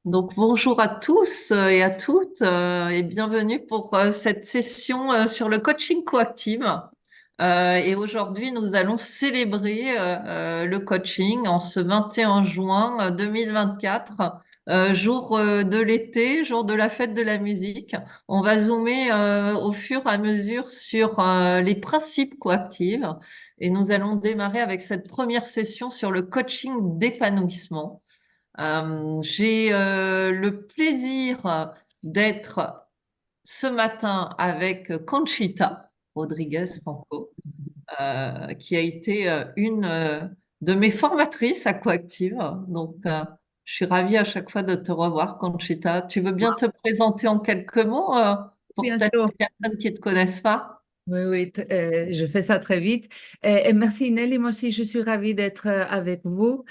Donc bonjour à tous et à toutes et bienvenue pour cette session sur le coaching coactive. Et aujourd'hui, nous allons célébrer le coaching en ce 21 juin 2024, jour de l'été, jour de la fête de la musique. On va zoomer au fur et à mesure sur les principes coactifs et nous allons démarrer avec cette première session sur le coaching d'épanouissement. J'ai le plaisir d'être ce matin avec Conchita Rodriguez Franco, qui a été une de mes formatrices à Coactive. Donc, je suis ravie à chaque fois de te revoir, Conchita. Tu veux bien te présenter en quelques mots pour Bien peut-être sûr. les personnes qui ne te connaissent pas? Oui, oui, je fais ça très vite. Et merci Nelly, moi aussi je suis ravie d'être avec vous.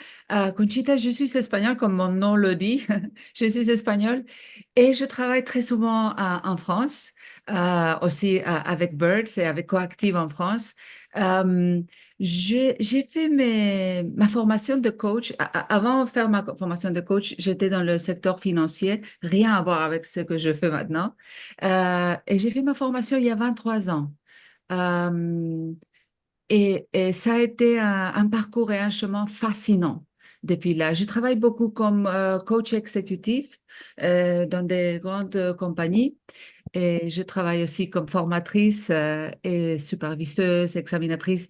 Conchita, je suis espagnole comme mon nom le dit. Je suis espagnole et je travaille très souvent en France, aussi avec Birds et avec Coactive en France. Euh, j'ai fait ma formation de coach. Avant de faire ma formation de coach, j'étais dans le secteur financier, rien à voir avec ce que je fais maintenant. Et j'ai fait ma formation il y a 23 ans. Euh, et ça a été un parcours et un chemin fascinant depuis là. Je travaille beaucoup comme coach exécutif dans des grandes compagnies et je travaille aussi comme formatrice et superviseuse, examinatrice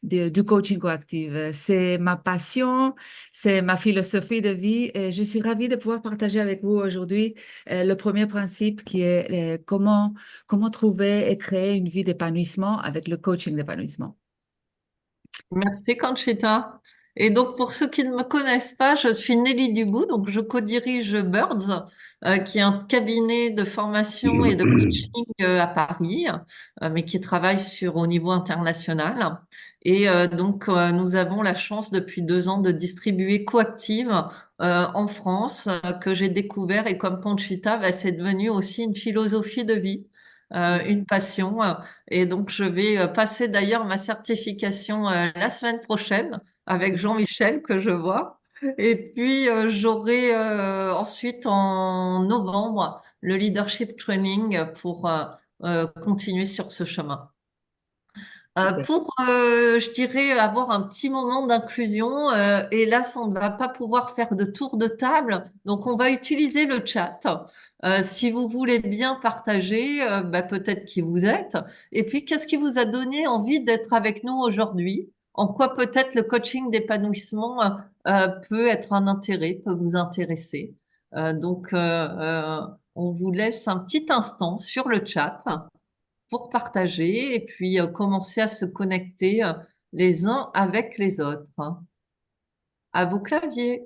du coaching coactif. C'est ma passion, c'est ma philosophie de vie et je suis ravie de pouvoir partager avec vous aujourd'hui le premier principe qui est comment trouver et créer une vie d'épanouissement avec le coaching d'épanouissement. Merci Conchita. Et donc pour ceux qui ne me connaissent pas, je suis Nelly Dubout, donc je co-dirige Birds, qui est un cabinet de formation et de coaching à Paris, mais qui travaille au niveau international. Et donc nous avons la chance depuis 2 ans de distribuer Coactive en France, que j'ai découvert et comme Conchita, bah, c'est devenu aussi une philosophie de vie, une passion. Et donc, je vais passer d'ailleurs ma certification la semaine prochaine avec Jean-Michel que je vois. Et puis, j'aurai ensuite en novembre le leadership training pour continuer sur ce chemin. Super. Pour, je dirais, avoir un petit moment d'inclusion, et là, on ne va pas pouvoir faire de tour de table, donc on va utiliser le chat. Si vous voulez bien partager, bah, peut-être qui vous êtes, et puis qu'est-ce qui vous a donné envie d'être avec nous aujourd'hui? En quoi peut-être le coaching d'épanouissement peut être un intérêt, peut vous intéresser. Donc, on vous laisse un petit instant sur le chat pour partager et puis commencer à se connecter les uns avec les autres. À vos claviers.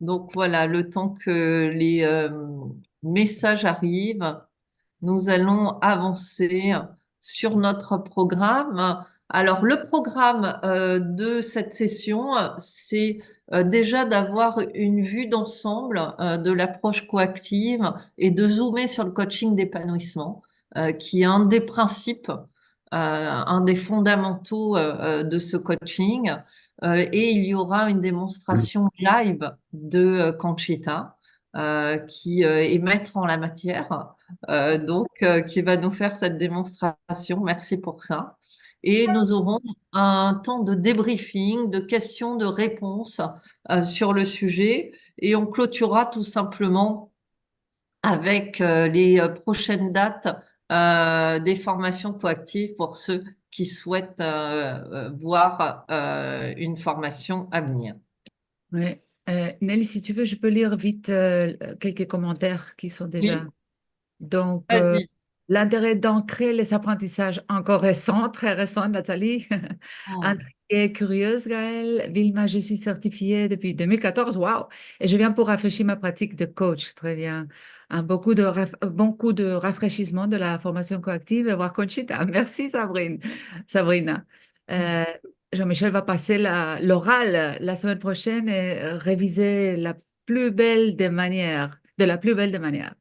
Donc voilà, le temps que les messages arrivent, nous allons avancer sur notre programme. Alors, le programme de cette session, c'est déjà d'avoir une vue d'ensemble de l'approche coactive et de zoomer sur le coaching d'épanouissement, qui est un des principes, un des fondamentaux de ce coaching. Et il y aura une démonstration live de Conchita, qui est maître en la matière, donc qui va nous faire cette démonstration. Merci pour ça. Et nous aurons un temps de débriefing, de questions, de réponses sur le sujet. Et on clôturera tout simplement avec les prochaines dates des formations coactives pour ceux qui souhaitent voir une formation à venir. Ouais. Nelly, si tu veux, je peux lire vite quelques commentaires qui sont déjà. Oui, Donc, vas-y. l'intérêt d'ancrer les apprentissages encore récents, très récents, Nathalie. Oh. Intriguée, curieuse, Gaëlle. Vilma, je suis certifiée depuis 2014. Waouh! Et je viens pour rafraîchir ma pratique de coach. Très bien. Beaucoup de rafraîchissement de la formation coactive et voir Conchita. Merci, Sabrina. Jean-Michel va passer l'oral la semaine prochaine et réviser plus belle des manières, de la plus belle des manières.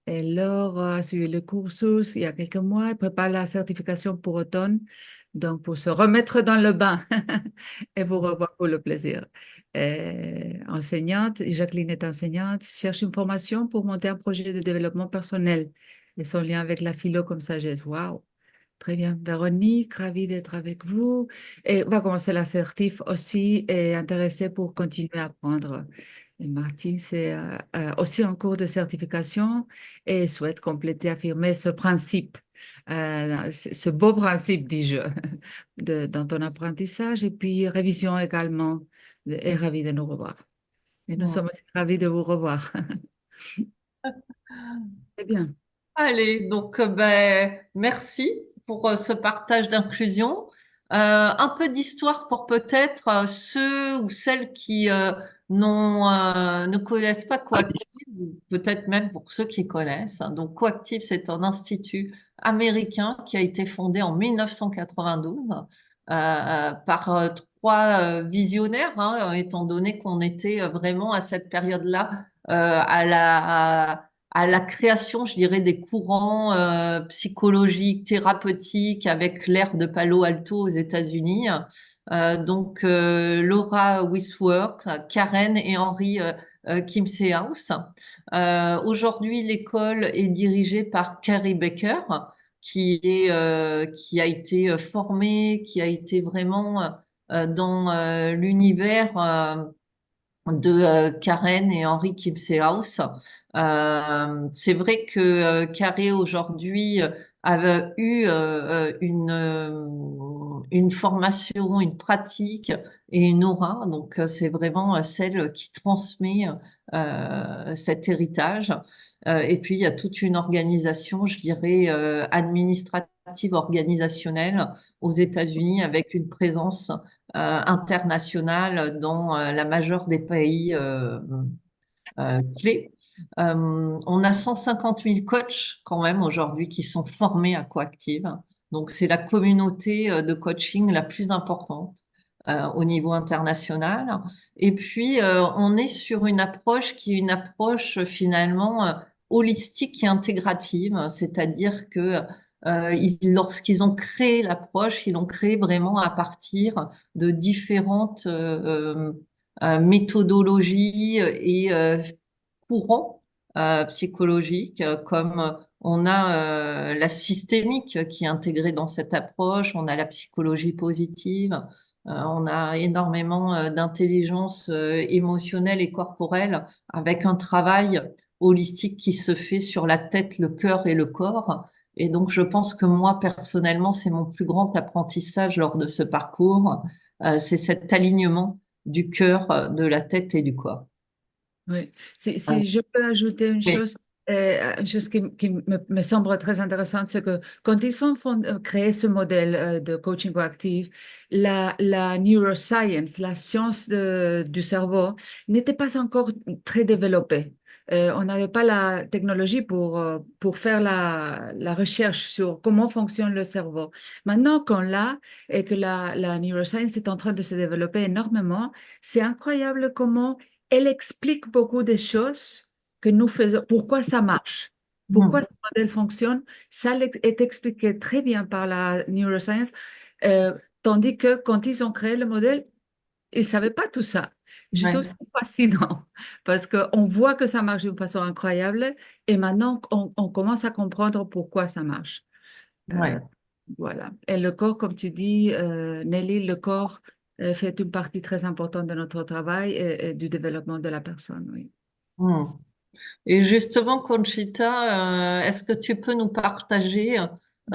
Elle a suivi le cursus il y a quelques mois, elle prépare la certification pour automne, donc pour se remettre dans le bain et vous revoir pour le plaisir. Enseignante, Jacqueline est enseignante, cherche une formation pour monter un projet de développement personnel et son lien avec la philo comme sagesse. Waouh! Très bien. Véronique, ravie d'être avec vous. Et on va commencer l'assertif aussi et intéressée pour continuer à apprendre. Et Martine, c'est aussi en cours de certification et souhaite compléter, affirmer ce principe, ce beau principe, dis-je, dans ton apprentissage. Et puis, révision également. Et ravie de nous revoir. Et nous sommes aussi ravis de vous revoir. Très bien. Allez, donc ben, merci pour ce partage d'inclusion. Un peu d'histoire pour peut-être ceux ou celles qui ne connaissent pas Coactive, ou peut-être même pour ceux qui connaissent. Donc Coactive, c'est un institut américain qui a été fondé en 1992 par trois visionnaires, hein, étant donné qu'on était vraiment à cette période-là à la création, je dirais, des courants psychologiques, thérapeutiques avec l'ère de Palo Alto aux États-Unis. Laura Wisworth, Karen et Henry Kimsehaus. Aujourd'hui, l'école est dirigée par Carrie Baker, qui a été formée, qui a été vraiment dans l'univers de Karen et Henri Kipsehaus. C'est vrai que Carré aujourd'hui avait eu une formation, une pratique et une aura. Donc c'est vraiment celle qui transmet cet héritage. Et puis il y a toute une organisation, je dirais, administrative, organisationnelle aux États-Unis avec une présence internationale dans la majeure des pays clés. On a 150 000 coachs quand même aujourd'hui qui sont formés à Coactive. Donc c'est la communauté de coaching la plus importante au niveau international. Et puis on est sur une approche qui est une approche finalement holistique et intégrative, c'est-à-dire que lorsqu'ils ont créé l'approche, ils l'ont créé vraiment à partir de différentes méthodologies et courants psychologiques, comme on a la systémique qui est intégrée dans cette approche, on a la psychologie positive, on a énormément d'intelligence émotionnelle et corporelle avec un travail holistique qui se fait sur la tête, le cœur et le corps. Et donc, je pense que moi, personnellement, c'est mon plus grand apprentissage lors de ce parcours, c'est cet alignement du cœur, de la tête et du corps. Oui. Si je peux ajouter Oui. une chose qui me semble très intéressante, c'est que quand ils ont créé ce modèle de coaching proactif, la neuroscience, la science du cerveau, n'était pas encore très développée. On n'avait pas la technologie pour faire la recherche sur comment fonctionne le cerveau. Maintenant qu'on l'a et que la neuroscience est en train de se développer énormément, c'est incroyable comment elle explique beaucoup de choses que nous faisons, pourquoi ça marche, pourquoi ce Mm. modèle fonctionne. Ça est expliqué très bien par la neuroscience, tandis que quand ils ont créé le modèle, ils ne savaient pas tout ça. Je trouve Ouais. ça fascinant parce qu'on voit que ça marche d'une façon incroyable et maintenant on commence à comprendre pourquoi ça marche. Euh, Ouais. voilà. Et le corps, comme tu dis, Nelly, le corps fait une partie très importante de notre travail et du développement de la personne, oui. Mm. Et justement, Conchita, est-ce que tu peux nous partager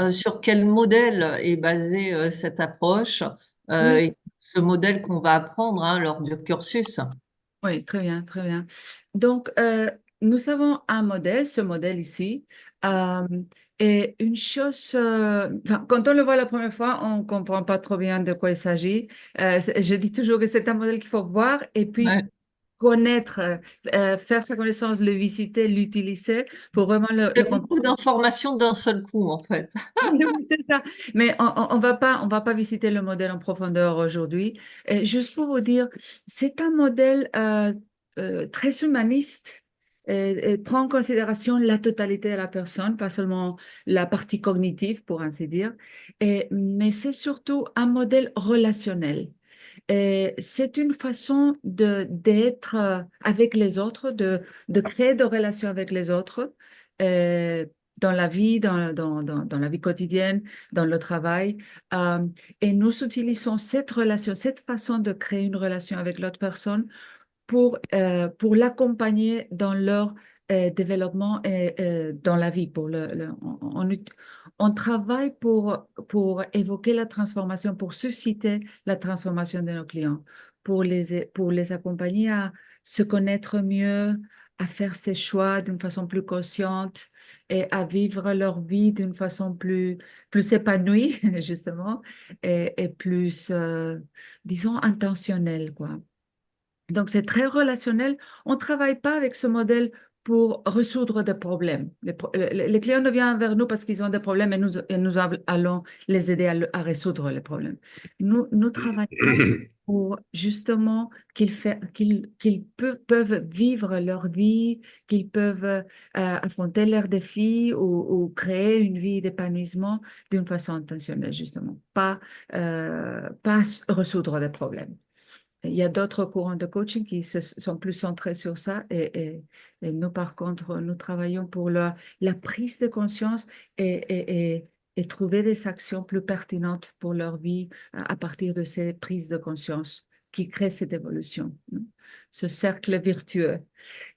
sur quel modèle est basée cette approche Oui, et ce modèle qu'on va apprendre hein, lors du cursus? oui, très bien, très bien. Donc, nous avons un modèle, ce modèle ici, euh, et une chose, enfin, quand on le voit la première fois, on ne comprend pas trop bien de quoi il s'agit. Je dis toujours que c'est un modèle qu'il faut voir et puis Ouais. connaître, faire sa connaissance, le visiter, l'utiliser pour vraiment le C'est comprendre. beaucoup d'informations d'un seul coup, en fait. Oui, c'est ça. Mais on va pas visiter le modèle en profondeur aujourd'hui. Juste pour vous dire, c'est un modèle très humaniste et prend en considération la totalité de la personne, pas seulement la partie cognitive, pour ainsi dire, mais c'est surtout un modèle relationnel. C'est une façon d'être avec les autres, de créer des relations avec les autres euh, dans la vie, dans la vie quotidienne, dans le travail. Euh, et nous utilisons cette relation, cette façon de créer une relation avec l'autre personne pour l'accompagner dans leur développement dans la vie. On travaille pour évoquer la transformation, pour susciter la transformation de nos clients, pour les accompagner à se connaître mieux, à faire ses choix d'une façon plus consciente et à vivre leur vie d'une façon plus épanouie, justement, et plus, disons, intentionnelle, quoi. Donc, c'est très relationnel. On ne travaille pas avec ce modèle pour résoudre des problèmes. Les clients ne viennent vers nous parce qu'ils ont des problèmes et nous allons les aider à résoudre les problèmes. Nous travaillons pour justement qu'ils peuvent vivre leur vie, qu'ils peuvent affronter leurs défis ou créer une vie d'épanouissement d'une façon intentionnelle, justement. Pas résoudre des problèmes. Il y a d'autres courants de coaching qui sont plus centrés sur ça et nous, par contre, nous travaillons pour la prise de conscience et trouver des actions plus pertinentes pour leur vie à partir de ces prises de conscience qui créent cette évolution, hein, ce cercle vertueux.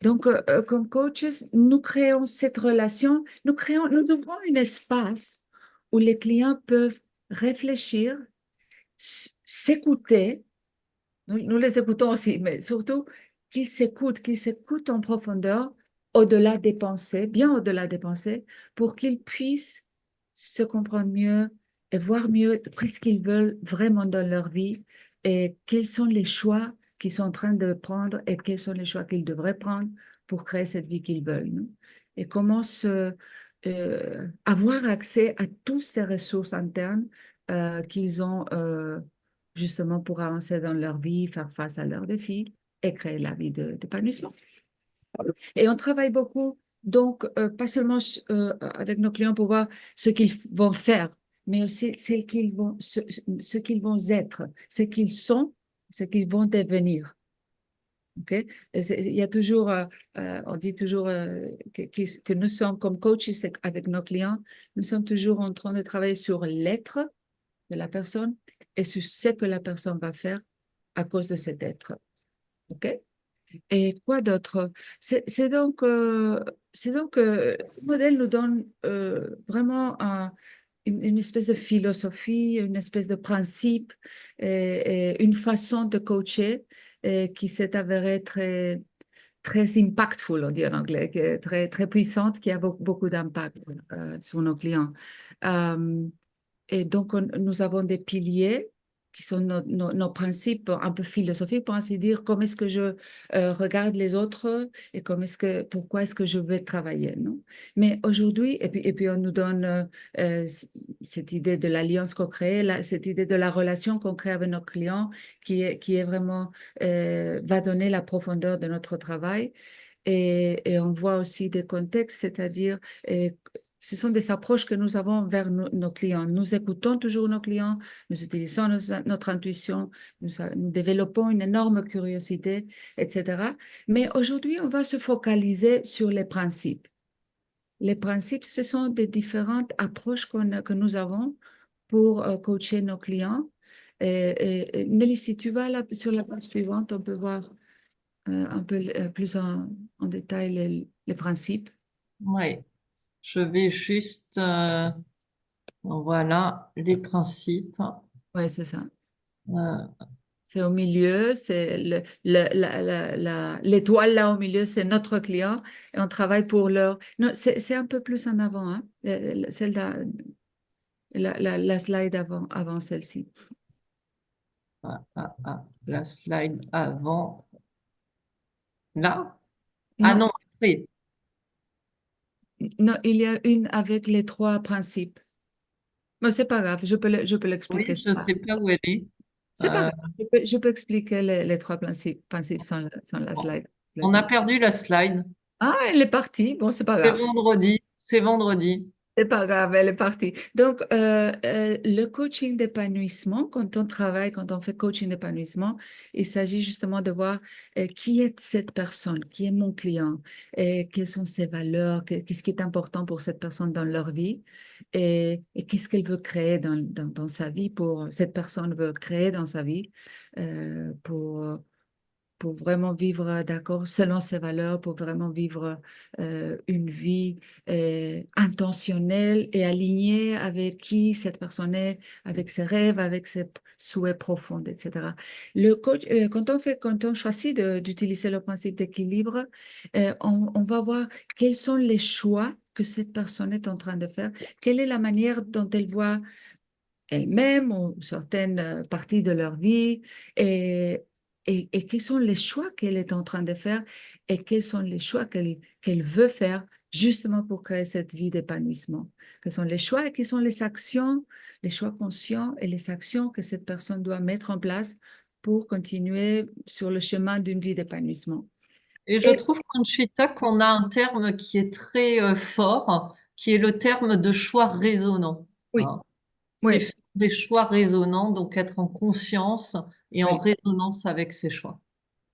Donc, comme coaches, nous créons cette relation, nous ouvrons un espace où les clients peuvent réfléchir, s'écouter. Nous les écoutons aussi, mais surtout qu'ils s'écoutent en profondeur, au-delà des pensées, bien au-delà des pensées, pour qu'ils puissent se comprendre mieux et voir mieux qu'est-ce qu'ils veulent vraiment dans leur vie et quels sont les choix qu'ils sont en train de prendre et quels sont les choix qu'ils devraient prendre pour créer cette vie qu'ils veulent, non? Et comment avoir accès à toutes ces ressources internes qu'ils ont justement pour avancer dans leur vie, faire face à leurs défis et créer la vie d'épanouissement. Et on travaille beaucoup, donc, pas seulement avec nos clients pour voir ce qu'ils vont faire, mais aussi ce qu'ils vont être, ce qu'ils sont, ce qu'ils vont devenir. Okay? Il y a toujours, on dit toujours que nous sommes comme coachs avec nos clients, nous sommes toujours en train de travailler sur l'être de la personne et sur ce que la personne va faire à cause de cet être. OK? Et quoi d'autre? C'est donc, le modèle nous donne vraiment une espèce de philosophie, une espèce de principe et une façon de coacher qui s'est avérée très impactful, on dit en anglais, qui est très, très puissante, qui a beaucoup d'impact sur nos clients. Euh, et donc, nous avons des piliers qui sont nos principes un peu philosophiques, pour ainsi dire, comment est-ce que je regarde les autres et pourquoi est-ce que je vais travailler, non? Mais aujourd'hui, et puis on nous donne cette idée de l'alliance qu'on crée, cette idée de la relation qu'on crée avec nos clients, qui est vraiment, va donner la profondeur de notre travail. Et on voit aussi des contextes, c'est-à-dire, ce sont des approches que nous avons vers nos clients. Nous écoutons toujours nos clients, nous utilisons notre intuition, nous développons une énorme curiosité, etc. Mais aujourd'hui, on va se focaliser sur les principes. Les principes, ce sont des différentes approches que nous avons pour coacher nos clients. Nelly, si tu vas sur la page suivante, on peut voir un peu plus en détail les principes. Oui, je vais juste, voilà, les principes. Oui, c'est ça. Euh, C'est au milieu, c'est l'étoile là au milieu, c'est notre client et on travaille pour leur. Non, c'est un peu plus en avant, hein, la slide avant celle-ci. la slide avant. Là? Ah Non, non, après. non, il y a une avec les trois principes. Mais c'est pas grave, je peux Oui, l'expliquer. je ne sais pas où elle est. C'est pas Euh, grave, je peux expliquer les trois principes sans la bon, slide. On a perdu la slide. Ah, elle est partie. Bon, c'est pas C'est grave. vendredi. C'est vendredi. C'est pas grave, elle est partie. Donc, le coaching d'épanouissement, quand on travaille, quand on fait coaching d'épanouissement, il s'agit justement de voir qui est cette personne, qui est mon client, et quelles sont ses valeurs, qu'est-ce qui est important pour cette personne dans leur vie, et qu'est-ce qu'elle veut créer dans sa vie, cette personne veut créer dans sa vie, pour vraiment vivre, d'accord, selon ses valeurs, pour vraiment vivre une vie intentionnelle et alignée avec qui cette personne est, avec ses rêves, avec ses souhaits profonds, etc. Le coach, quand on choisit d'utiliser le principe d'équilibre, on va voir quels sont les choix que cette personne est en train de faire, quelle est la manière dont elle voit elles-mêmes ou certaines parties de leur vie et, et quels sont les choix qu'elle est en train de faire et quels sont les choix qu'elle veut faire justement pour créer cette vie d'épanouissement. Quels sont les choix et quelles sont les actions, les choix conscients et les actions que cette personne doit mettre en place pour continuer sur le chemin d'une vie d'épanouissement. Et je Et trouve, Conchita, qu'on a un terme qui est très fort, qui est le terme de choix raisonnant. oui, Hein. C'est oui, faire des choix raisonnants, donc être en conscience et en oui. résonance avec ses choix.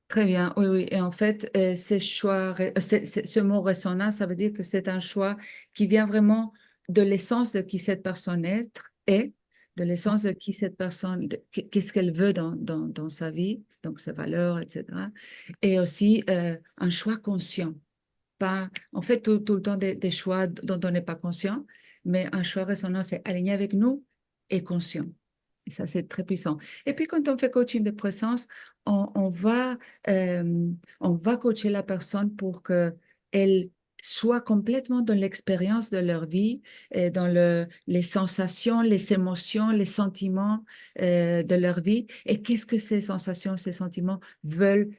Très bien, oui, oui. Et en fait, ces choix, ce mot ressonance, ça veut dire que c'est un choix qui vient vraiment de l'essence de qui cette personne est, de l'essence de qui cette personne, qu'est-ce qu'elle veut dans sa vie, donc ses valeurs, etc. Et aussi un choix conscient. Pas, on fait tout le temps des choix dont on n'est pas conscient, mais un choix résonnant, c'est aligné avec nous et conscient. Et ça, c'est très puissant. Et puis, quand on fait coaching de présence, on, on va, on va coacher la personne pour qu'elle soit complètement dans l'expérience de leur vie, et dans les sensations, les émotions, les sentiments de leur vie. Et qu'est-ce que ces sensations, ces sentiments veulent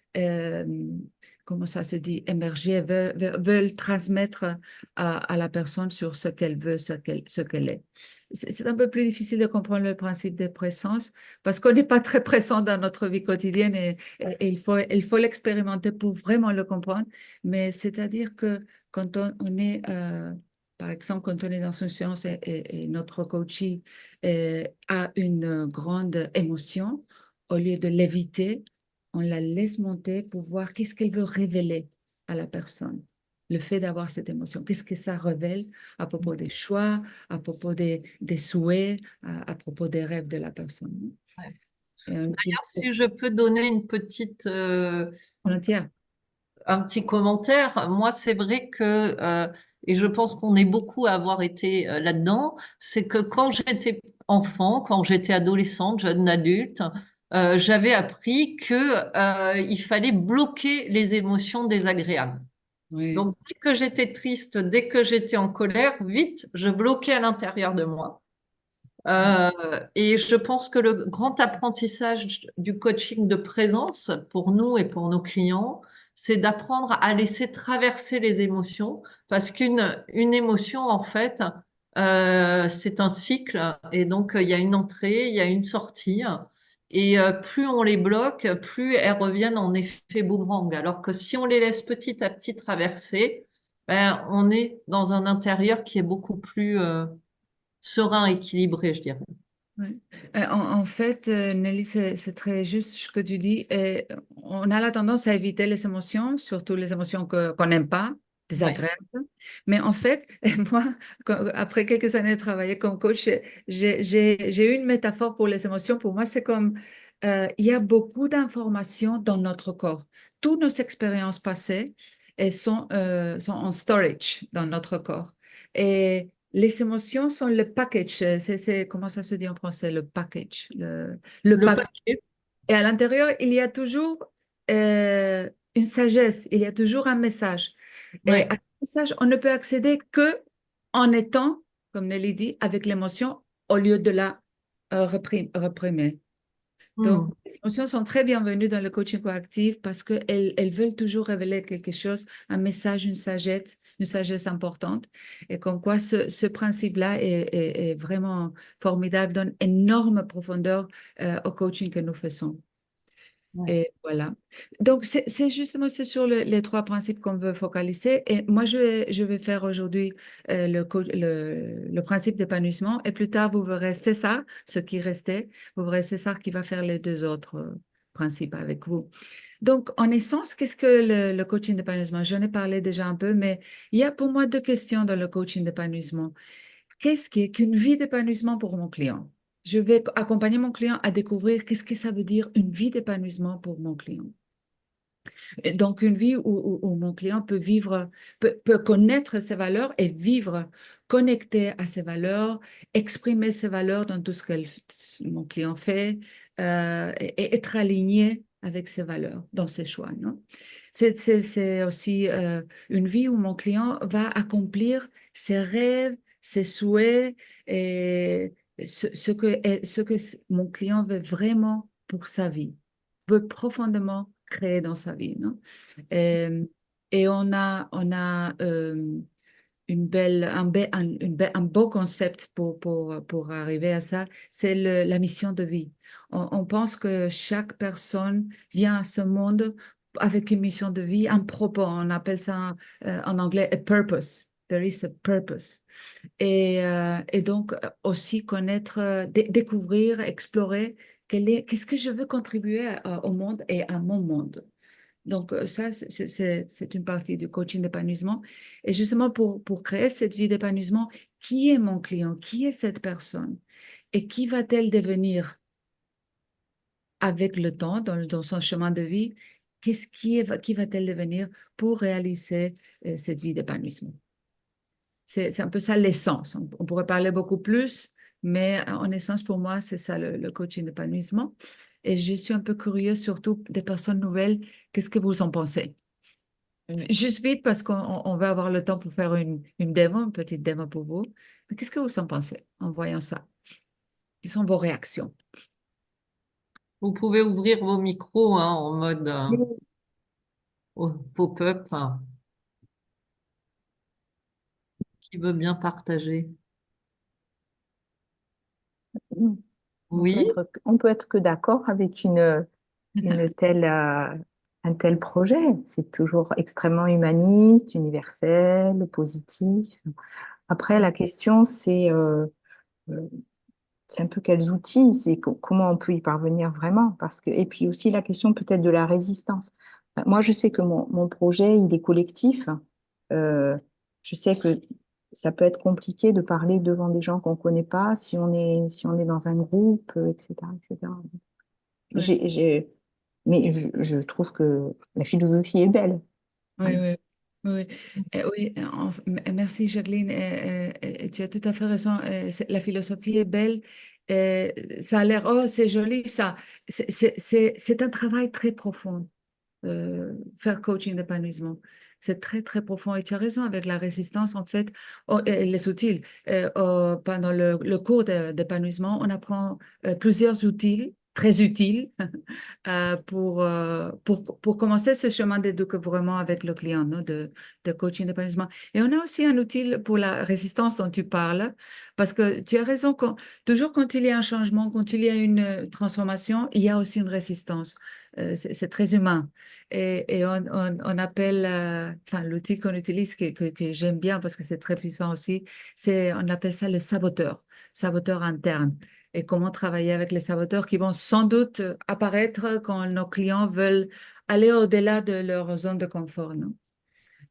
comment ça se dit, émerger, veulent transmettre à la personne sur ce qu'elle veut, ce qu'elle est. C'est un peu plus difficile de comprendre le principe de présence parce qu'on n'est pas très présent dans notre vie quotidienne et il faut l'expérimenter pour vraiment le comprendre. Mais c'est-à-dire que quand on est, par exemple, quand on est dans une séance et notre coaching a une grande émotion, au lieu de l'éviter, on la laisse monter pour voir qu'est-ce qu'elle veut révéler à la personne. Le fait d'avoir cette émotion, qu'est-ce que ça révèle à propos des choix, à propos des souhaits, à propos des rêves de la personne. Ouais. Et D'ailleurs, si je peux donner une petite, volontiers. un petit commentaire, moi, c'est vrai que, et je pense qu'on est beaucoup à avoir été là-dedans, c'est que quand j'étais enfant, quand j'étais adolescente, jeune adulte, j'avais appris que, il fallait bloquer les émotions désagréables. Oui, Donc, dès que j'étais triste, dès que j'étais en colère, vite, je bloquais à l'intérieur de moi. Et je pense que le grand apprentissage du coaching de présence pour nous et pour nos clients, c'est d'apprendre à laisser traverser les émotions parce qu'une émotion, en fait, c'est un cycle et donc il y a une entrée, il y a une sortie. Et plus on les bloque, plus elles reviennent en effet boomerang. Alors que si on les laisse petit à petit traverser, ben, on est dans un intérieur qui est beaucoup plus serein, équilibré, je dirais. oui. En fait, Nelly, c'est très juste ce que tu dis. Et on a la tendance à éviter les émotions, surtout les émotions qu'on n'aime pas, Ouais. désagréables. Mais en fait, moi, après quelques années de travailler comme coach, j'ai eu une métaphore pour les émotions. Pour moi, c'est comme il y a beaucoup d'informations dans notre corps. Toutes nos expériences passées sont en storage dans notre corps. Et les émotions sont le package. Comment ça se dit en français, le package, le Le pack. paquet. Et à l'intérieur, il y a toujours une sagesse, il y a toujours un message. Et à Ouais. ce message, on ne peut accéder que en étant, comme Nelly dit, avec l'émotion au lieu de la réprimer. Donc, Hmm. les émotions sont très bienvenues dans le coaching coactif parce qu'elles veulent toujours révéler quelque chose, un message, une sagesse importante. Et comme quoi, ce principe-là est vraiment formidable, donne énorme profondeur au coaching que nous faisons. Ouais. Et voilà. Donc, c'est justement c'est sur les trois principes qu'on veut focaliser. Et moi, je vais faire aujourd'hui le principe d'épanouissement. Et plus tard, vous verrez César, ce qui restait. Vous verrez César qui va faire les deux autres principes avec vous. Donc, en essence, qu'est-ce que le coaching d'épanouissement? J'en ai parlé déjà un peu, mais il y a pour moi deux questions dans le coaching d'épanouissement. Qu'est-ce qui est qu'une vie d'épanouissement pour mon client? Je vais accompagner mon client à découvrir qu'est-ce que ça veut dire une vie d'épanouissement pour mon client. Et donc, une vie où mon client peut vivre, peut connaître ses valeurs et vivre connecté à ses valeurs, exprimer ses valeurs dans tout ce que mon client fait et être aligné avec ses valeurs dans ses choix, non? C'est aussi une vie où mon client va accomplir ses rêves, ses souhaits et ce que mon client veut vraiment pour sa vie, veut profondément créer dans sa vie, non? Euh, et on a un beau concept pour arriver à ça, c'est la mission de vie. On pense que chaque personne vient à ce monde avec une mission de vie, un propos. On appelle ça en anglais a purpose. There is a purpose. Et donc aussi connaître, découvrir, explorer qu'est-ce que je veux contribuer au monde et à mon monde. Donc, ça, c'est une partie du coaching d'épanouissement. Et justement, pour créer cette vie d'épanouissement, qui est mon client? Qui est cette personne? Et qui va-t-elle devenir avec le temps, dans son chemin de vie? Qui va-t-elle devenir pour réaliser cette vie d'épanouissement? C'est un peu ça l'essence. On pourrait parler beaucoup plus, mais en essence, pour moi, c'est ça le coaching d'épanouissement. Et je suis un peu curieuse, surtout des personnes nouvelles. Qu'est-ce que vous en pensez? Juste vite, parce qu'on va avoir le temps pour faire une démo, une petite démo pour vous. Mais qu'est-ce que vous en pensez en voyant ça? Quelles sont vos réactions? Vous pouvez ouvrir vos micros hein, en mode pop-up, hein. Qui veut bien partager? Oui, On peut être que d'accord avec une telle, un tel projet. C'est toujours extrêmement humaniste, universel, positif. Après, la question, euh, c'est un peu quels outils, comment on peut y parvenir vraiment. Et puis aussi la question peut-être de la résistance. Moi, je sais que mon projet, il est collectif. Euh, je sais que ça peut être compliqué de parler devant des gens qu'on ne connaît pas, si on est dans un groupe, etc., etc. Oui, J'ai, j'ai- mais je trouve que la philosophie est belle. oui, Voilà. oui. Oui, oui. Merci Jacqueline. Tu as tout à fait raison. La philosophie est belle. Ça a l'air, oh, c'est joli ça. C'est un travail très profond. Faire coaching d'épanouissement. C'est très, très profond. Et tu as raison avec la résistance, en fait, elle est utile. Pendant le cours d'épanouissement, on apprend plusieurs outils, très utiles, pour commencer ce chemin de découvrement avec le client, non, de coaching d'épanouissement. Et on a aussi un outil pour la résistance dont tu parles, parce que tu as raison, toujours quand il y a un changement, quand il y a une transformation, il y a aussi une résistance. C'est très humain. Et on appelle, enfin, l'outil qu'on utilise, que j'aime bien parce que c'est très puissant aussi, on appelle ça le saboteur, saboteur interne. Et comment travailler avec les saboteurs qui vont sans doute apparaître quand nos clients veulent aller au-delà de leur zone de confort, non?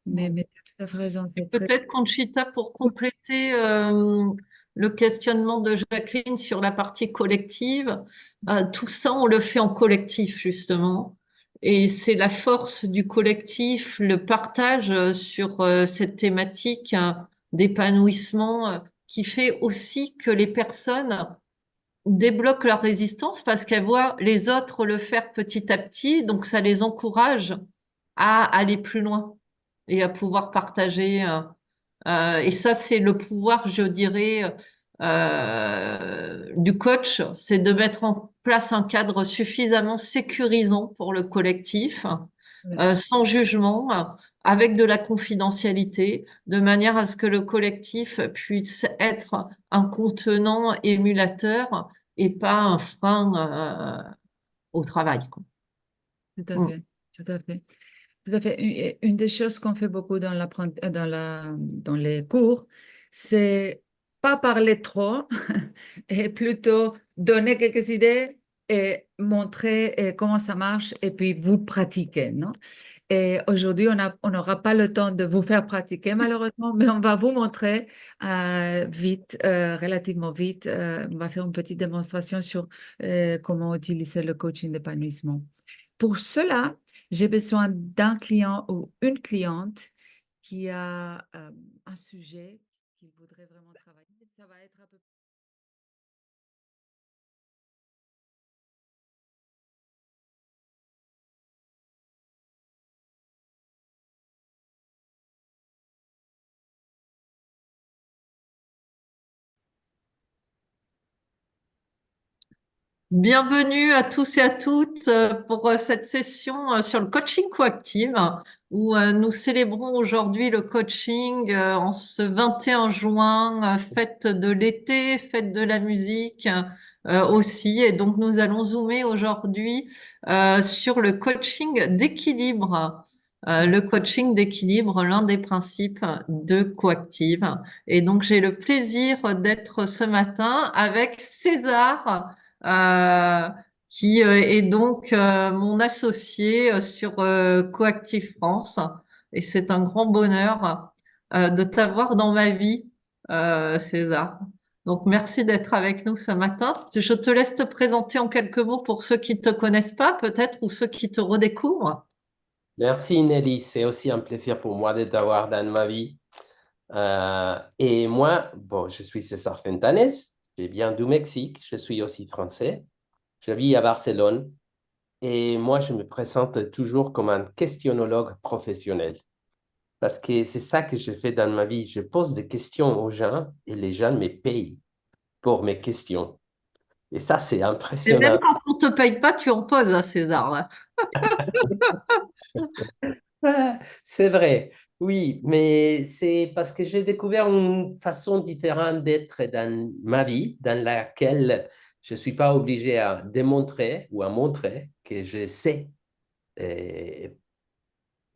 Mais tu as tout à fait raison, et c'est très... peut-être Conchita, pour compléter le questionnement de Jacqueline sur la partie collective, tout ça, on le fait en collectif, justement. Et c'est la force du collectif, le partage sur cette thématique d'épanouissement qui fait aussi que les personnes débloquent leur résistance parce qu'elles voient les autres le faire petit à petit, donc ça les encourage à aller plus loin et à pouvoir partager. Et ça, c'est le pouvoir, je dirais, du coach, c'est de mettre en place un cadre suffisamment sécurisant pour le collectif, sans jugement, avec de la confidentialité, de manière à ce que le collectif puisse être un contenant émulateur et pas un frein, au travail, quoi. tout à Mm. fait, tout à fait. Tout à fait. Une des choses qu'on fait beaucoup dans les cours, c'est pas parler trop et plutôt donner quelques idées et montrer comment ça marche et puis vous pratiquez, non? Et aujourd'hui, on n'aura pas le temps de vous faire pratiquer malheureusement, mais on va vous montrer vite, relativement vite. On va faire une petite démonstration sur comment utiliser le coaching d'épanouissement. Pour cela, j'ai besoin d'un client ou une cliente qui a un sujet qu'il voudrait vraiment travailler. Ça va être à peu Bienvenue à tous et à toutes pour cette session sur le coaching coactive où nous célébrons aujourd'hui le coaching en ce 21 juin, fête de l'été, fête de la musique aussi. Et donc nous allons zoomer aujourd'hui sur le coaching d'équilibre. Le coaching d'équilibre, l'un des principes de Coactive. Et donc j'ai le plaisir d'être ce matin avec César euh, qui est donc mon associé sur Coactive France. Et c'est un grand bonheur de t'avoir dans ma vie, César. Donc merci d'être avec nous ce matin. Je te laisse te présenter en quelques mots pour ceux qui ne te connaissent pas, peut-être, ou ceux qui te redécouvrent. Merci Nelly, c'est aussi un plaisir pour moi de t'avoir dans ma vie. Et moi, bon, je suis César Fentanes, je viens du Mexique, je suis aussi français, je vis à Barcelone et moi je me présente toujours comme un questionnologue professionnel parce que c'est ça que je fais dans ma vie. Je pose des questions aux gens et les gens me payent pour mes questions. Et ça, c'est Et même impressionnant. quand on te paye pas, tu en poses, hein, César. Là. Ah, c'est vrai, oui, mais c'est parce que j'ai découvert une façon différente d'être dans ma vie, dans laquelle je ne suis pas obligé à démontrer ou à montrer que je sais. Et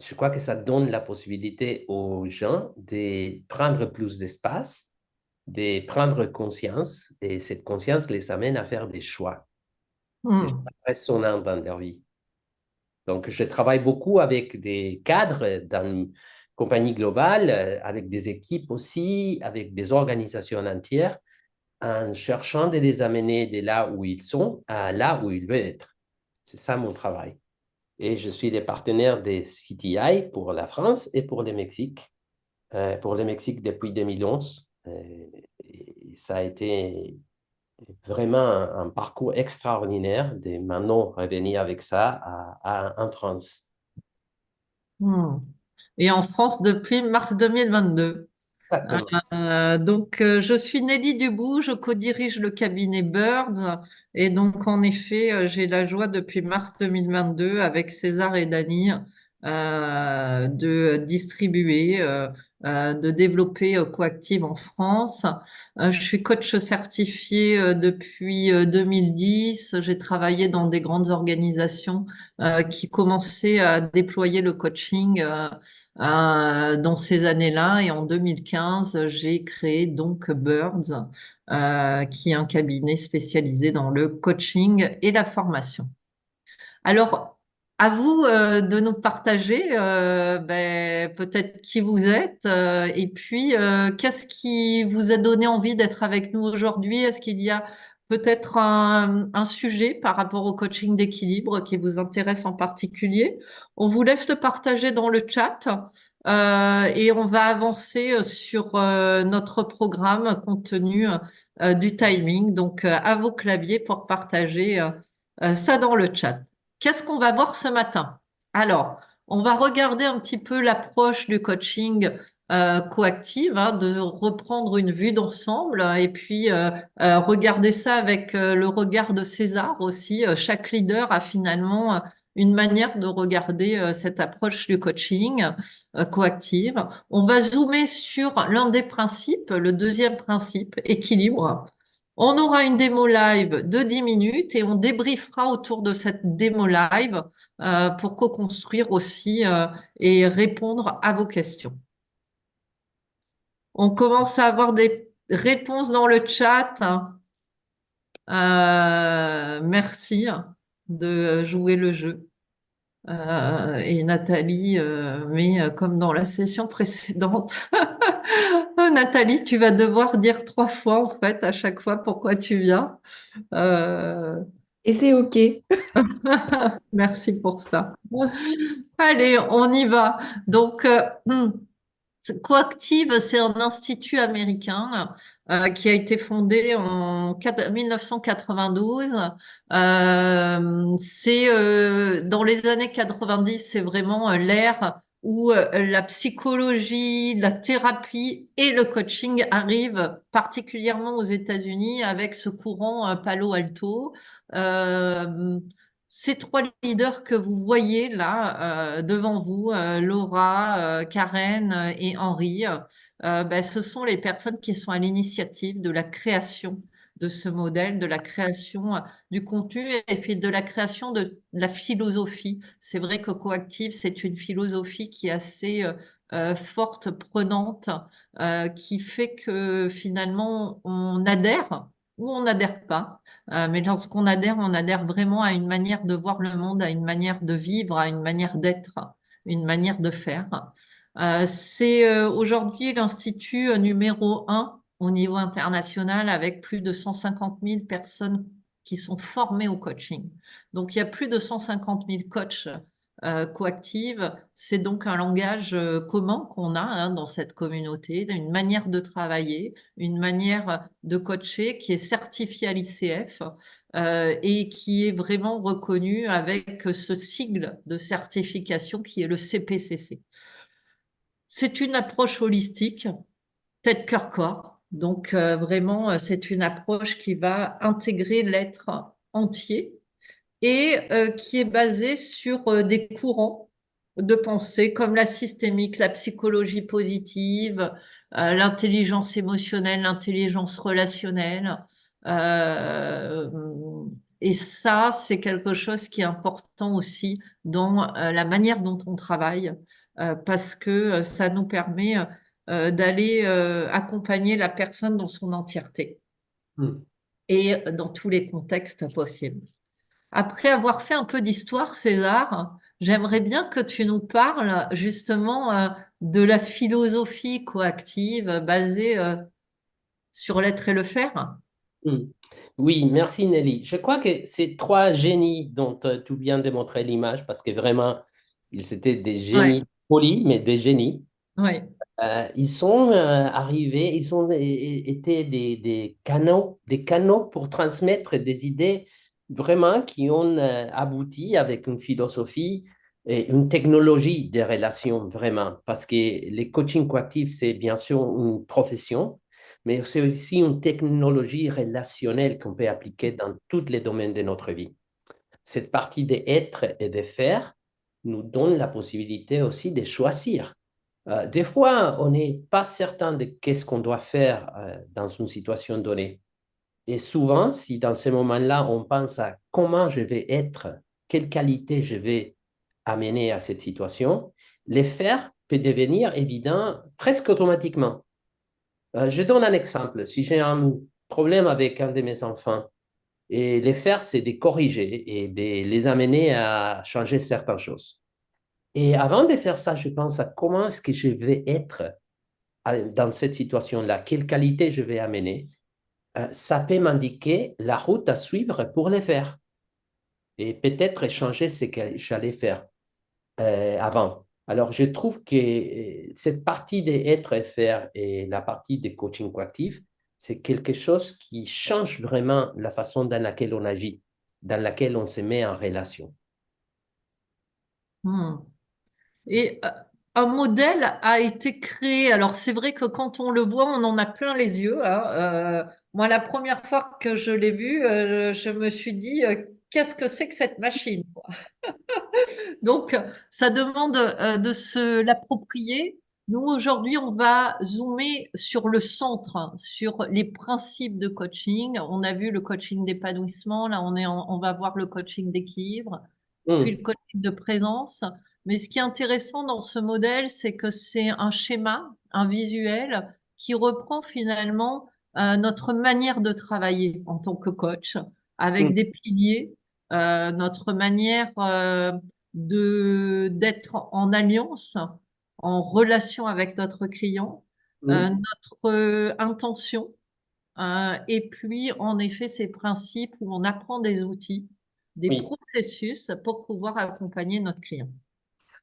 je crois que ça donne la possibilité aux gens de prendre plus d'espace, de prendre conscience, et cette conscience les amène à faire des choix, des Hmm. choix résonnants dans leur vie. Donc, je travaille beaucoup avec des cadres dans une compagnie globale, avec des équipes aussi, avec des organisations entières, en cherchant de les amener de là où ils sont à là où ils veulent être. C'est ça mon travail. Et je suis le partenaire des CTI pour la France et pour le Mexique. Pour le Mexique depuis 2011. Et ça a été vraiment un parcours extraordinaire de maintenant revenir avec ça en France. Hmm. Et en France depuis mars 2022. Exactement. Je suis Nelly Dubout, je co-dirige le cabinet Birds. Et donc, en effet, j'ai la joie depuis mars 2022 avec César et Dany de distribuer, de développer Coactive en France. Je suis coach certifié depuis 2010. J'ai travaillé dans des grandes organisations qui commençaient à déployer le coaching. Dans ces années-là. Et en 2015, j'ai créé donc Birds, qui est un cabinet spécialisé dans le coaching et la formation. Alors, à vous de nous partager peut-être qui vous êtes et puis qu'est-ce qui vous a donné envie d'être avec nous aujourd'hui? Est-ce qu'il y a peut-être un sujet par rapport au coaching d'équilibre qui vous intéresse en particulier? On vous laisse le partager dans le chat et on va avancer sur notre programme compte tenu du timing. Donc, à vos claviers pour partager ça dans le chat. Qu'est-ce qu'on va voir ce matin? Alors, on va regarder un petit peu l'approche du coaching coactive, hein, de reprendre une vue d'ensemble et puis regarder ça avec le regard de César aussi. Chaque leader a finalement une manière de regarder cette approche du coaching coactive. On va zoomer sur l'un des principes, le deuxième principe, équilibre. On aura une démo live de 10 minutes et on débriefera autour de cette démo live pour co-construire aussi et répondre à vos questions. On commence à avoir des réponses dans le chat. Merci de jouer le jeu. Et Nathalie, mais comme dans la session précédente, Nathalie, tu vas devoir dire 3 fois en fait à chaque fois pourquoi tu viens. Euh, Et c'est OK. Merci pour ça. Allez, on y va. Donc, Coactive, c'est un institut américain qui a été fondé en 1992. Dans les années 90, c'est vraiment l'ère où la psychologie, la thérapie et le coaching arrivent particulièrement aux États-Unis avec ce courant Palo Alto. Euh, Ces 3 leaders que vous voyez là devant vous, Laura, Karen et Henri, ben, ce sont les personnes qui sont à l'initiative de la création de ce modèle, de la création du contenu et puis de la création de la philosophie. C'est vrai que Coactive, c'est une philosophie qui est assez forte, prenante, qui fait que finalement on adhère ou on n'adhère pas. Mais lorsqu'on adhère, on adhère vraiment à une manière de voir le monde, à une manière de vivre, à une manière d'être, une manière de faire. C'est aujourd'hui l'institut numéro 1 au niveau international avec plus de 150 000 personnes qui sont formées au coaching. Donc, il y a plus de 150 000 coachs coactives. C'est donc un langage commun qu'on a dans cette communauté, une manière de travailler, une manière de coacher qui est certifiée à l'ICF et qui est vraiment reconnue avec ce sigle de certification qui est le CPCC. C'est une approche holistique, tête, cœur, corps. Donc vraiment, c'est une approche qui va intégrer l'être entier et qui est basée sur des courants de pensée comme la systémique, la psychologie positive, l'intelligence émotionnelle, l'intelligence relationnelle. Euh, et ça, c'est quelque chose qui est important aussi dans la manière dont on travaille, parce que ça nous permet d'aller accompagner la personne dans son entièreté Hmm. et dans tous les contextes possibles. Après avoir fait un peu d'histoire, César, j'aimerais bien que tu nous parles justement de la philosophie coactive basée sur l'être et le faire. Hmm. Oui, merci Nelly. Je crois que ces 3 génies dont tu viens de montrer l'image, parce que vraiment, ils étaient des Ouais, génies polis, mais des génies. ouais. Ils sont arrivés, ils ont été des canaux pour transmettre des idées vraiment qui ont abouti avec une philosophie et une technologie des relations, vraiment. Parce que les coaching coactifs, c'est bien sûr une profession, mais c'est aussi une technologie relationnelle qu'on peut appliquer dans tous les domaines de notre vie. Cette partie d'être et de faire nous donne la possibilité aussi de choisir. Des fois, on n'est pas certain de qu'est-ce qu'on doit faire dans une situation donnée. Et souvent, si dans ces moments-là, on pense à comment je vais être, quelle qualité je vais amener à cette situation, les faire peut devenir évident presque automatiquement. Je donne un exemple. Si j'ai un problème avec un de mes enfants, et les faire, c'est de corriger et de les amener à changer certaines choses. Et avant de faire ça, je pense à comment est-ce que je vais être dans cette situation-là, quelle qualité je vais amener. Ça peut m'indiquer la route à suivre pour les faire et peut-être changer ce que j'allais faire avant. Alors, je trouve que cette partie d'être et faire et la partie de coaching coactif, c'est quelque chose qui change vraiment la façon dans laquelle on agit, dans laquelle on se met en relation. Hmm. Et un modèle a été créé. Alors c'est vrai que quand on le voit, on en a plein les yeux, hein. Moi, la première fois que je l'ai vu, je me suis dit, qu'est-ce que c'est que cette machine, quoi. Donc, ça demande de se l'approprier Nous, aujourd'hui, on va zoomer sur le centre, hein, sur les principes de coaching. On a vu le coaching d'épanouissement, là, on va voir le coaching d'équilibre, puis le Hmm. coaching de présence. Mais ce qui est intéressant dans ce modèle, c'est que c'est un schéma, un visuel qui reprend finalement notre manière de travailler en tant que coach, avec Hmm. des piliers, notre manière de d'être en alliance, en relation avec notre client, Hmm. notre intention, et puis en effet ces principes où on apprend des outils, des Oui. processus pour pouvoir accompagner notre client.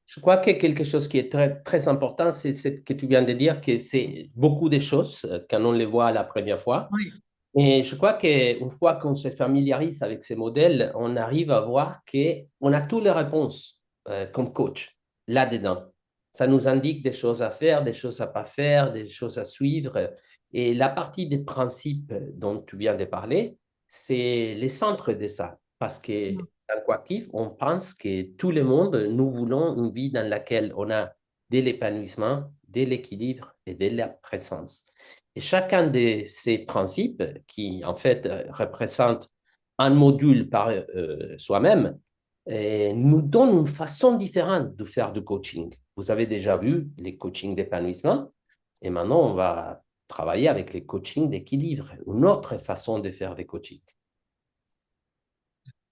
Je crois que quelque chose qui est très, très important, c'est ce que tu viens de dire, que c'est beaucoup de choses quand on les voit la première fois. Oui. Et je crois qu'une fois qu'on se familiarise avec ces modèles, on arrive à voir qu'on a toutes les réponses comme coach là-dedans. Ça nous indique des choses à faire, des choses à pas faire, des choses à suivre. Et la partie des principes dont tu viens de parler, c'est le centre de ça. Parce que Mm. dans Coactif, on pense que tout le monde, nous voulons une vie dans laquelle on a de l'épanouissement, de l'équilibre et de la présence. Et chacun de ces principes, qui en fait représente un module par soi-même, nous donne une façon différente de faire du coaching. Vous avez déjà vu les coachings d'épanouissement, et maintenant on va travailler avec les coachings d'équilibre, une autre façon de faire des coachings.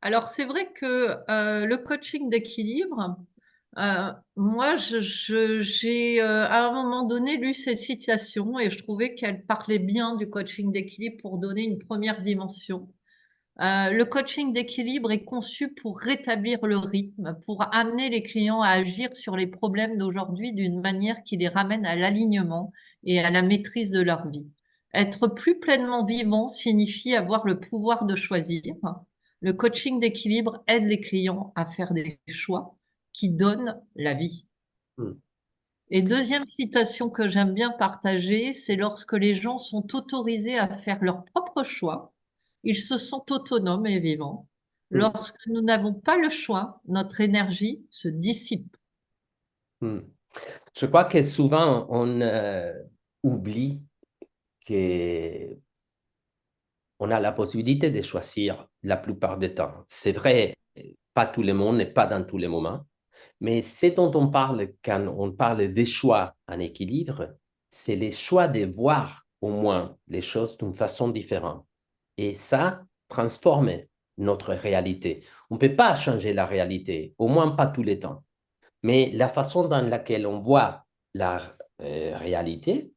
Alors c'est vrai que le coaching d'équilibre, moi j'ai à un moment donné lu cette citation et je trouvais qu'elle parlait bien du coaching d'équilibre pour donner une première dimension. Le coaching d'équilibre est conçu pour rétablir le rythme, pour amener les clients à agir sur les problèmes d'aujourd'hui d'une manière qui les ramène à l'alignement et à la maîtrise de leur vie. Être plus pleinement vivant signifie avoir le pouvoir de choisir. Le coaching d'équilibre aide les clients à faire des choix qui donnent la vie. Hmm. Et deuxième citation que j'aime bien partager, c'est lorsque les gens sont autorisés à faire leurs propres choix, ils se sentent autonomes et vivants. Hmm. Lorsque nous n'avons pas le choix, notre énergie se dissipe. Hmm. Je crois que souvent on oublie que on a la possibilité de choisir la plupart du temps. C'est vrai, pas tout le monde et pas dans tous les moments, mais ce dont on parle quand on parle des choix en équilibre, c'est les choix de voir au moins les choses d'une façon différente. Et ça transforme notre réalité. On ne peut pas changer la réalité, au moins pas tous les temps. Mais la façon dans laquelle on voit la réalité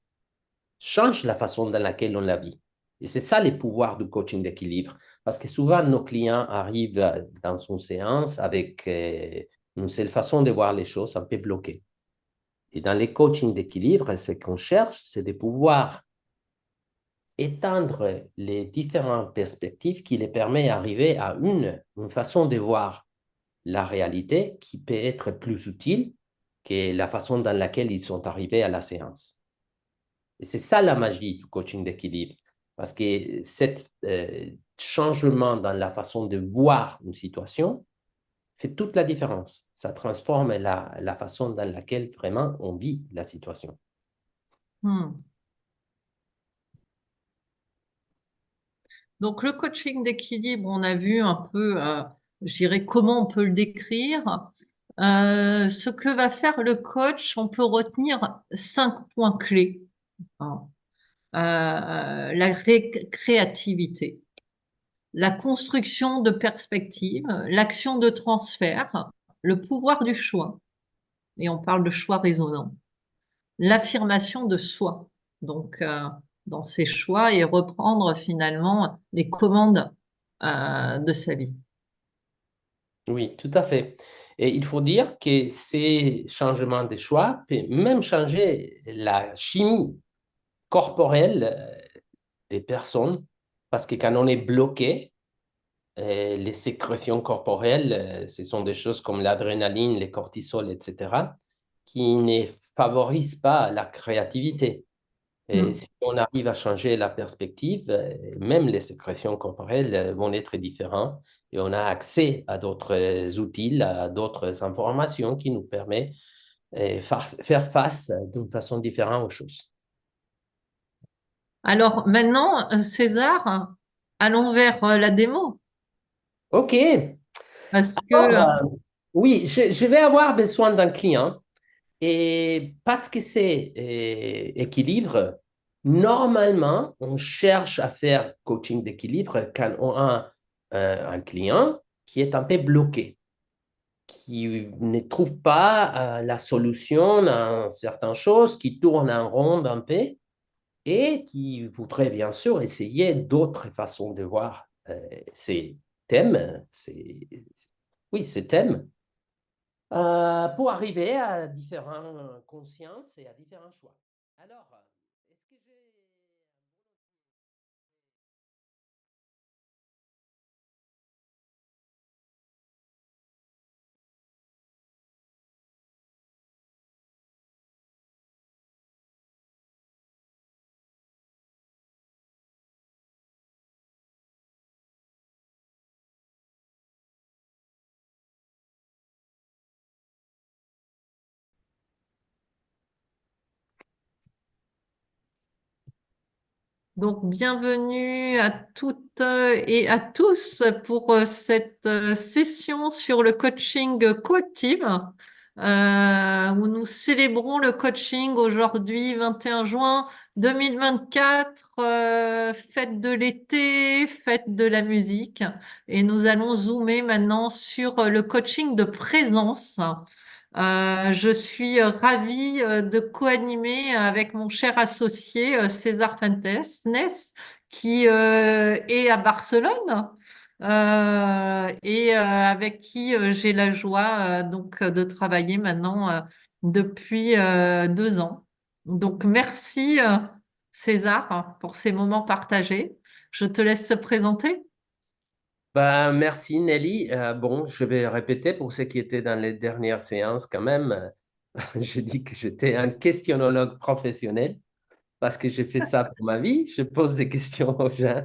change la façon dans laquelle on la vit. Et c'est ça les pouvoirs du coaching d'équilibre. Parce que souvent, nos clients arrivent dans une séance avec une seule façon de voir les choses un peu bloquée. Et dans les coachings d'équilibre, ce qu'on cherche, c'est de pouvoir étendre les différentes perspectives qui les permettent d'arriver à une façon de voir la réalité qui peut être plus utile que la façon dans laquelle ils sont arrivés à la séance. Et c'est ça la magie du coaching d'équilibre. Parce que ce changement dans la façon de voir une situation fait toute la différence. Ça transforme la façon dans laquelle vraiment on vit la situation. Hmm. Donc le coaching d'équilibre, on a vu un peu, je dirais, comment on peut le décrire. Ce que va faire le coach, on peut retenir 5 points clés, hein. La créativité, la construction de perspectives, l'action de transfert, le pouvoir du choix, et on parle de choix raisonnant, l'affirmation de soi, donc dans ses choix et reprendre finalement les commandes de sa vie. Oui, tout à fait. Et il faut dire que ces changements de choix peuvent même changer la chimie corporelle des personnes, parce que quand on est bloqué, les sécrétions corporelles, ce sont des choses comme l'adrénaline, les cortisol, etc., qui ne favorisent pas la créativité. Et Hmm. si on arrive à changer la perspective, même les sécrétions corporelles vont être différentes et on a accès à d'autres outils, à d'autres informations qui nous permettent et faire face d'une façon différente aux choses. Alors maintenant, César, allons vers la démo. OK. Parce que, Alors, oui, je vais avoir besoin d'un client et parce que c'est équilibre, normalement, on cherche à faire coaching d'équilibre quand on a un client qui est un peu bloqué, qui ne trouve pas la solution à certaines choses, qui tourne en rond un peu et qui voudrait bien sûr essayer d'autres façons de voir ces thèmes, oui, ces thèmes, pour arriver à différentes consciences et à différents choix. Alors, est-ce que j'ai... donc, bienvenue à toutes et à tous pour cette session sur le coaching coactif, où nous célébrons le coaching aujourd'hui, 21 juin 2024, fête de l'été, fête de la musique. Et nous allons zoomer maintenant sur le coaching de présence. Je suis ravie de co-animer avec mon cher associé César Fuentes, qui est à Barcelone et avec qui j'ai la joie de travailler maintenant depuis 2 ans. Donc merci César pour ces moments partagés. Je te laisse te présenter. Ben, merci Nelly. Bon, je vais répéter pour ceux qui étaient dans les dernières séances quand même. J'ai dit que j'étais un questionnologue professionnel parce que j'ai fait ça pour ma vie. Je pose des questions aux gens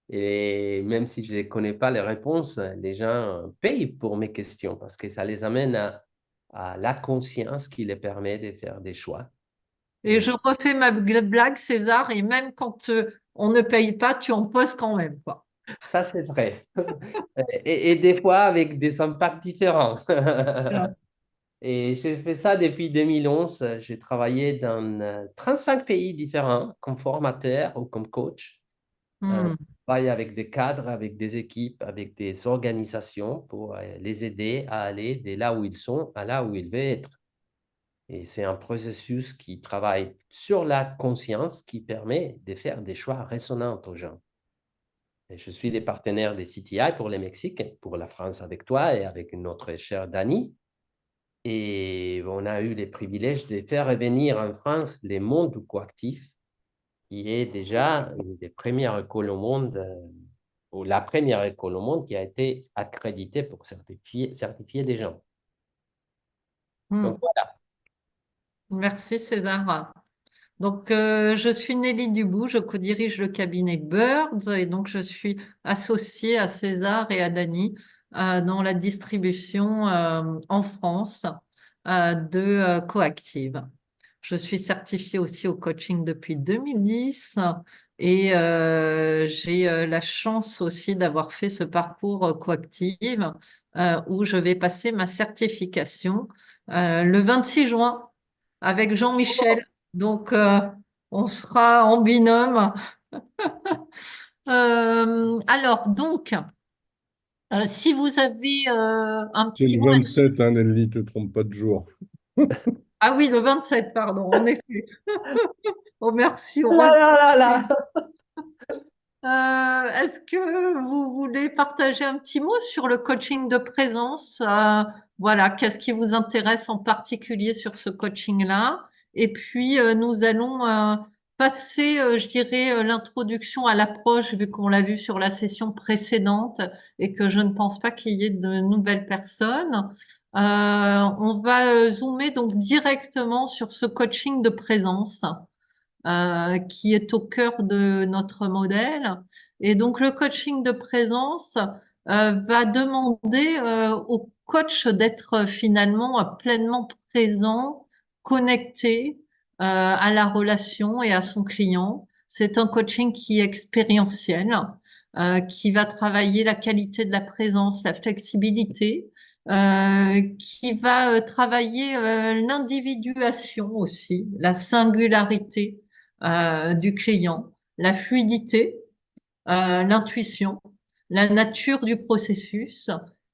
et même si je ne connais pas les réponses, les gens payent pour mes questions parce que ça les amène à la conscience qui les permet de faire des choix. Et Et je refais ma blague, César, et même quand on ne paye pas, tu en poses quand même, quoi. ça, c'est vrai. Et des fois avec des impacts différents. Voilà. Et j'ai fait ça depuis 2011. J'ai travaillé dans 35 pays différents comme formateur ou comme coach. Je Hmm. travaille avec des cadres, avec des équipes, avec des organisations pour les aider à aller de là où ils sont à là où ils veulent être. Et c'est un processus qui travaille sur la conscience qui permet de faire des choix résonnants aux gens. Et je suis des partenaires des CTI pour le Mexique, pour la France avec toi et avec notre cher Dani. Et on a eu les privilèges de faire revenir en France les mondes coactifs, qui est déjà une des premières écoles au monde, ou la première école au monde qui a été accréditée pour certifier des gens. Hmm. Donc voilà. Merci, César. Donc, je suis Nelly Dubout, je co-dirige le cabinet Birds et donc je suis associée à César et à Dany dans la distribution en France de Coactive. Je suis certifiée aussi au coaching depuis 2010 et j'ai la chance aussi d'avoir fait ce parcours Coactive où je vais passer ma certification le 26 juin avec Jean-Michel. Donc, on sera en binôme. Alors, donc, si vous avez un C'est petit le mot à... 27, hein, Nelly, te trompe pas de jour. Ah oui, le 27, pardon, en effet. Oh, merci, Là, heureusement. là, là, là. Est-ce que vous voulez partager un petit mot sur le coaching de présence? Voilà, qu'est-ce qui vous intéresse en particulier sur ce coaching-là? Et puis, nous allons passer, je dirais, l'introduction à l'approche, vu qu'on l'a vu sur la session précédente et que je ne pense pas qu'il y ait de nouvelles personnes. On va zoomer donc directement sur ce coaching de présence qui est au cœur de notre modèle. Et donc, le coaching de présence va demander au coach d'être finalement pleinement présent, connecté à la relation et à son client. C'est un coaching qui est expérientiel, qui va travailler la qualité de la présence, la flexibilité, qui va travailler l'individuation aussi, la singularité du client, la fluidité, l'intuition, la nature du processus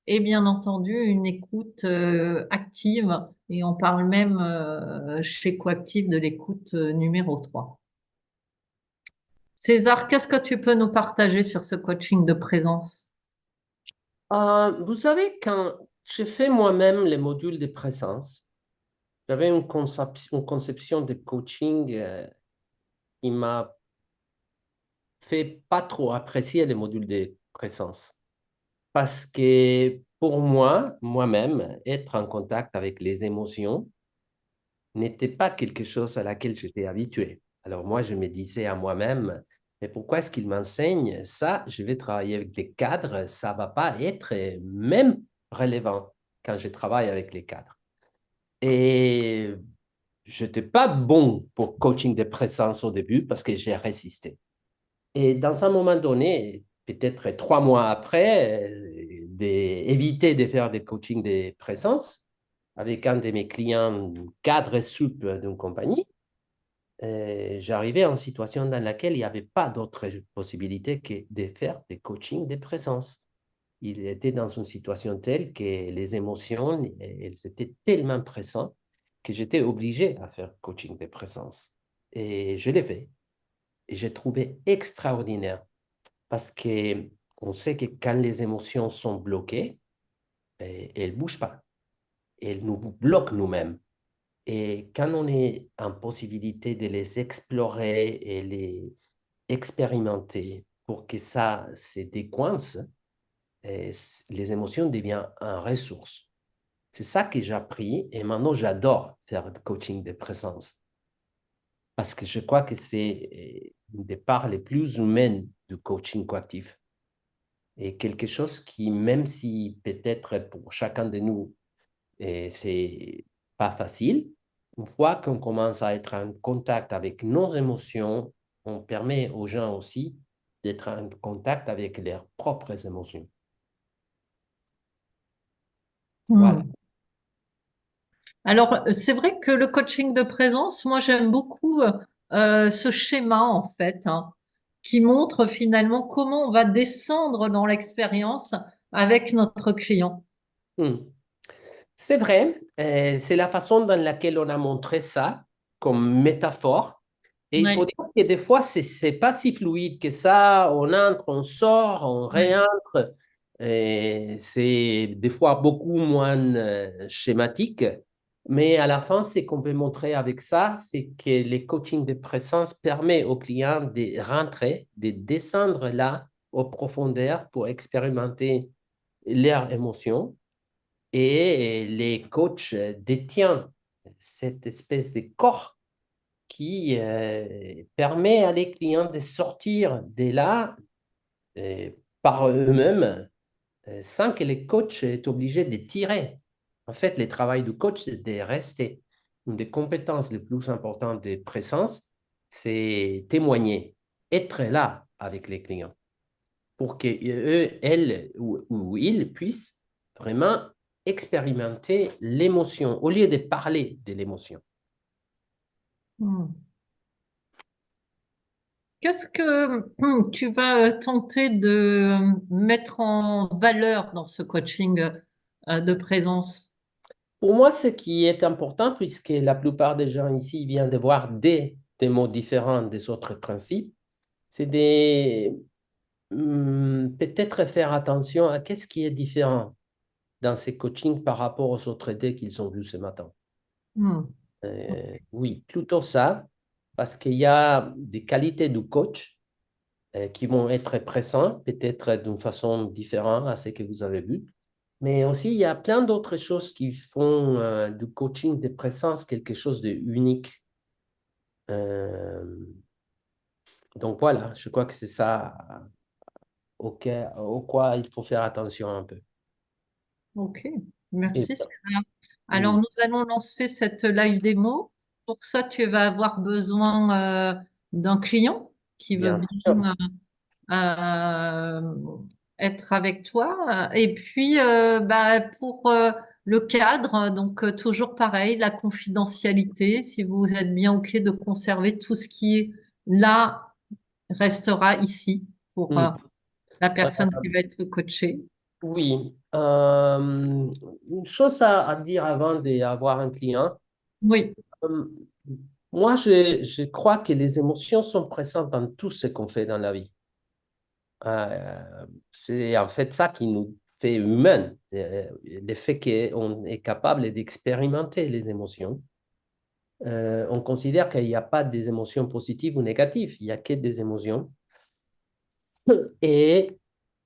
et bien entendu une écoute active. Et on parle même chez Coactive de l'écoute numéro 3. César, qu'est-ce que tu peux nous partager sur ce coaching de présence? Vous savez, quand j'ai fait moi-même les modules de présence, j'avais une conception de coaching qui m'a fait pas trop apprécier les modules de présence. Parce que pour moi, moi-même, être en contact avec les émotions n'était pas quelque chose à laquelle j'étais habitué. Alors moi, je me disais à moi-même, mais pourquoi est-ce qu'il m'enseigne ça? Je vais travailler avec des cadres, ça va pas être même relevant quand je travaille avec les cadres. Et je n'étais pas bon pour coaching de présence au début parce que j'ai résisté. Et dans un moment donné, peut-être 3 mois après, d'éviter de faire des coachings de présence avec un de mes clients cadre sup d'une compagnie, j'arrivais en situation dans laquelle il n'y avait pas d'autre possibilité que de faire des coachings de présence. Il était dans une situation telle que les émotions, elles étaient tellement pressantes que j'étais obligé à faire coaching de présence. Et je l'ai fait. Et j'ai trouvé extraordinaire parce qu'on sait que quand les émotions sont bloquées, elles ne bougent pas. Elles nous bloquent nous-mêmes. Et quand on est en possibilité de les explorer et les expérimenter pour que ça se décoince, les émotions deviennent une ressource. C'est ça que j'ai appris et maintenant j'adore faire du coaching de présence parce que je crois que c'est une des parts les plus humaines du coaching coactif et quelque chose qui, même si peut-être pour chacun de nous, c'est pas facile, une fois qu'on commence à être en contact avec nos émotions, on permet aux gens aussi d'être en contact avec leurs propres émotions. Voilà. Alors, c'est vrai que le coaching de présence, moi j'aime beaucoup ce schéma en fait, hein, qui montre finalement comment on va descendre dans l'expérience avec notre client. Hmm. C'est vrai, c'est la façon dans laquelle on a montré ça comme métaphore. Et il faut Oui, dire que des fois, c'est pas si fluide que ça. On entre, on sort, on oui. réentre. Et c'est des fois beaucoup moins schématique. Mais à la fin, ce qu'on veut montrer avec ça, c'est que les coachings de présence permettent aux clients de rentrer, de descendre là, aux profondeurs pour expérimenter leurs émotions et les coachs détiennent cette espèce de corps qui permet à les clients de sortir de là euh, par eux-mêmes sans que les coachs aient obligé de tirer. En fait, le travail du coach, c'est de rester. Une des compétences les plus importantes de présence, c'est témoigner, être là avec les clients pour qu'eux, elles ou ils puissent vraiment expérimenter l'émotion au lieu de parler de l'émotion. Hmm. Qu'est-ce que tu vas tenter de mettre en valeur dans ce coaching de présence? Pour moi, ce qui est important, puisque la plupart des gens ici viennent de voir des mots différents des autres principes, c'est de peut-être faire attention à qu'est-ce qui est différent dans ces coachings par rapport aux autres dés qu'ils ont vus ce matin. Hmm. Oui, plutôt ça, parce qu'il y a des qualités du coach qui vont être présents, peut-être d'une façon différente à ce que vous avez vu. Mais aussi, il y a plein d'autres choses qui font du coaching de présence quelque chose de unique. Donc voilà, je crois que c'est ça au quoi il faut faire attention un peu. Ok. Et Merci, César. Alors, oui, nous allons lancer cette live démo. Pour ça, tu vas avoir besoin d'un client qui veut bien sûr. bien être avec toi. Et puis, pour le cadre, donc toujours pareil, la confidentialité. Si vous êtes bien OK de conserver tout ce qui est là, restera ici pour Hmm. la personne qui va être coachée. Oui, une chose à dire avant d'avoir un client. Oui, Euh, Moi, je crois que les émotions sont présentes dans tout ce qu'on fait dans la vie. C'est en fait ça qui nous fait humains, le fait qu'on est capable d'expérimenter les émotions. On considère qu'il n'y a pas des émotions positives ou négatives, il n'y a que des émotions. Et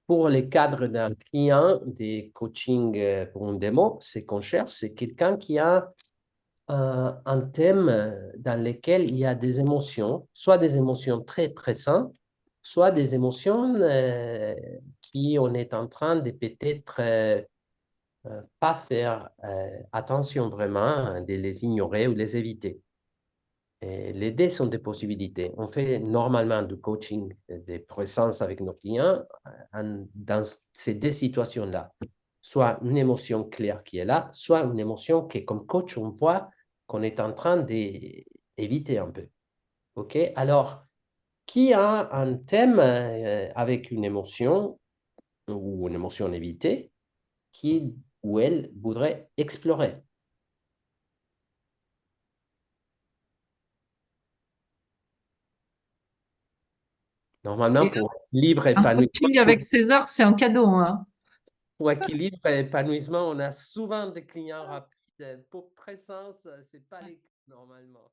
pour les cadres d'un client, des coachings pour une démo, ce qu'on cherche, c'est quelqu'un qui a un thème dans lequel il y a des émotions, soit des émotions très présentes, soit des émotions qui on est en train de peut-être pas faire attention vraiment, de les ignorer ou les éviter. Et les deux sont des possibilités. On fait normalement du coaching de présence avec nos clients dans ces deux situations-là. Soit une émotion claire qui est là, soit une émotion que comme coach, on voit qu'on est en train d'éviter un peu. OK? Alors, qui a un thème avec une émotion ou une émotion évitée qui ou elle voudrait explorer? Normalement, et pour libre un épanouissement, coaching avec César, c'est un cadeau, hein. pour équilibre et épanouissement, on a souvent des clients rapides. Pour présence, c'est pas les cas normalement.